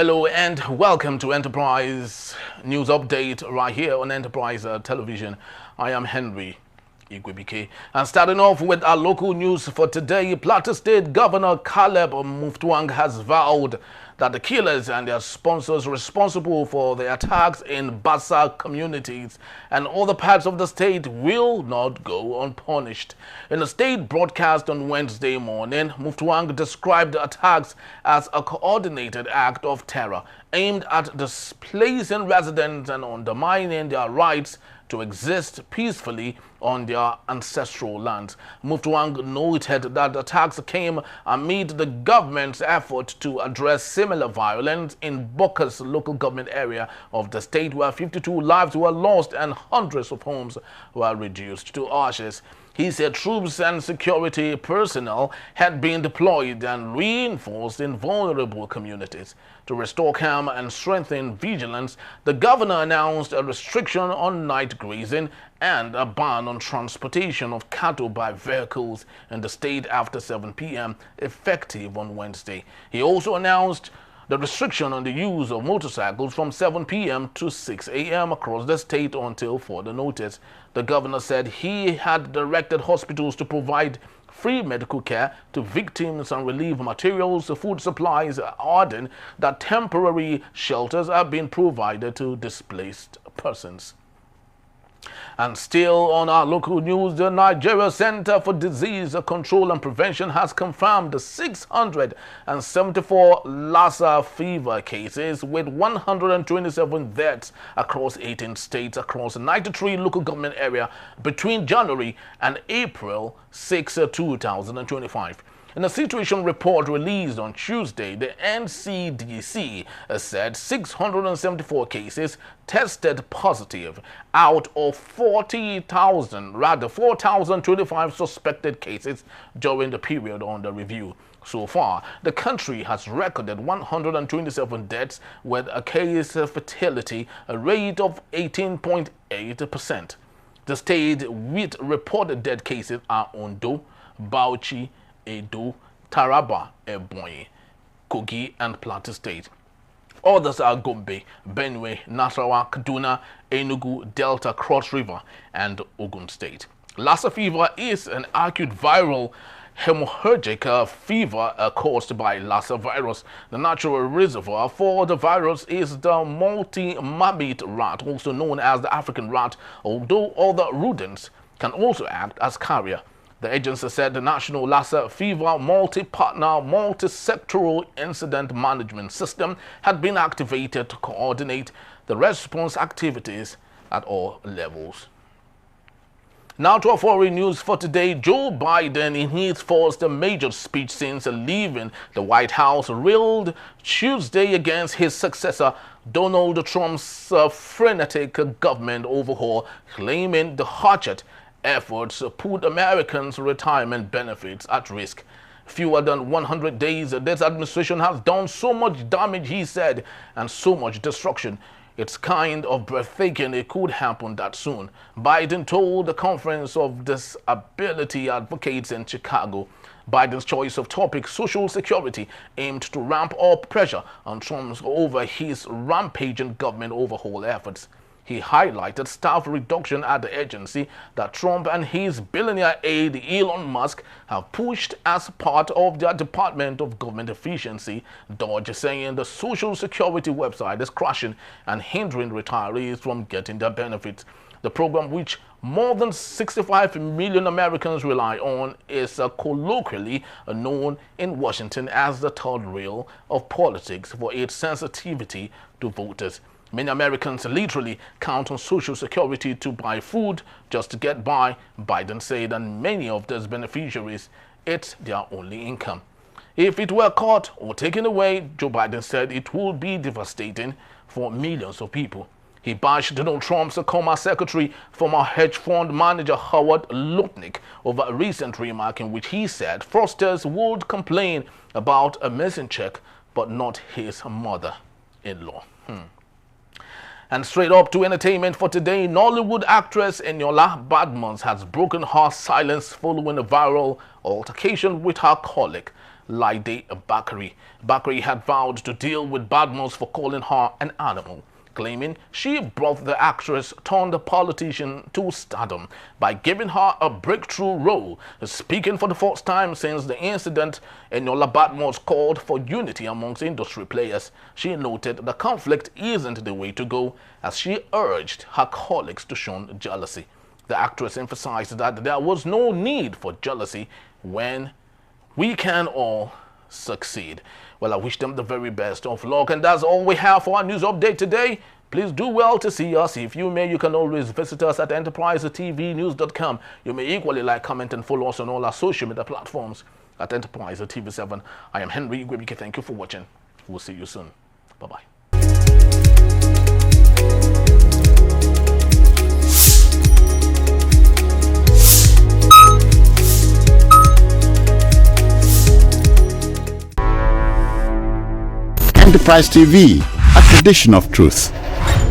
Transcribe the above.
Hello and welcome to Enterprise News Update right here on Enterprise Television. I am Henry Igwebike. And starting off with our local news for today, Plateau State Governor Caleb Mutfwang has vowed that the killers and their sponsors responsible for the attacks in Bassa communities and other parts of the state will not go unpunished. In a state broadcast on Wednesday morning, Mutfwang described the attacks as a coordinated act of terror aimed at displacing residents and undermining their rights to exist peacefully on their ancestral lands. Mutfwang noted that attacks came amid the government's effort to address similar violence in Bakare local government area of the state, where 52 lives were lost and hundreds of homes were reduced to ashes. He said troops and security personnel had been deployed and reinforced in vulnerable communities. To restore calm and strengthen vigilance, the governor announced a restriction on night grazing and a ban on transportation of cattle by vehicles in the state after 7 p.m. effective on Wednesday. He also announced the restriction on the use of motorcycles from 7 p.m. to 6 a.m. across the state until further notice. The governor said he had directed hospitals to provide free medical care to victims and relief materials, food supplies, adding that temporary shelters are being provided to displaced persons. And still on our local news, the Nigeria Center for Disease Control and Prevention has confirmed 674 Lassa Fever cases with 127 deaths across 18 states across 93 local government areas between January and April 6, 2025. In a situation report released on Tuesday, the NCDC said 674 cases tested positive out of 4,025 suspected cases during the period under review. So far, the country has recorded 127 deaths with a case fatality rate of 18.8%. The state with reported dead cases are Ondo, Bauchi, Edo, Taraba, Ebonyi, Kogi, and Plateau State. Others are Gombe, Benue, Nasarawa, Kaduna, Enugu, Delta, Cross River, and Ogun State. Lassa fever is an acute viral hemorrhagic fever caused by Lassa virus. The natural reservoir for the virus is the multi-mammate rat, also known as the African rat, although other rodents can also act as carrier. The agency said the National Lassa Fever Multi-Partner Multi-Sectoral Incident Management System had been activated to coordinate the response activities at all levels. Now to our foreign news for today. Joe Biden, in his first major speech since leaving the White House, railed Tuesday against his successor, Donald Trump's frenetic government overhaul, claiming the hatchet efforts put Americans' retirement benefits at risk. Fewer than 100 days, this administration has done so much damage, he said, and so much destruction. It's kind of breathtaking it could happen that soon, Biden told the Conference of Disability Advocates in Chicago. Biden's choice of topic, Social Security, aimed to ramp up pressure on Trump over his rampaging government overhaul efforts. He highlighted staff reduction at the agency that Trump and his billionaire aide Elon Musk have pushed as part of their Department of Government Efficiency, Dodge, saying the Social Security website is crashing and hindering retirees from getting their benefits. The program, which more than 65 million Americans rely on, is colloquially known in Washington as the third rail of politics for its sensitivity to voters. Many Americans literally count on Social Security to buy food just to get by, Biden said, and many of those beneficiaries, it's their only income. If it were cut or taken away, Joe Biden said, it would be devastating for millions of people. He bashed Donald Trump's Commerce Secretary, former hedge fund manager Howard Lutnick, over a recent remark in which he said fraudsters would complain about a missing check, but not his mother-in-law. And straight up to entertainment for today, Nollywood actress Eniola Badmus has broken her silence following a viral altercation with her colleague. Laide Bakare. Bakare had vowed to deal with Badmus for calling her an animal, claiming she brought the actress turned politician to stardom by giving her a breakthrough role. Speaking for the first time since the incident, Eniola Badmus called for unity amongst industry players. She noted the conflict isn't the way to go, as she urged her colleagues to shun jealousy. The actress emphasized that there was no need for jealousy when we can all succeed. Well, I wish them the very best of luck, and that's all we have for our news update today. Please do well to see us. If you may, you can always visit us at enterprisetvnews.com. You may equally like, comment, and follow us on all our social media platforms at Enterprise TV7. I am Henry Gwebike. Thank you for watching. We'll see you soon. Bye-bye. Enterprise TV, a tradition of truth.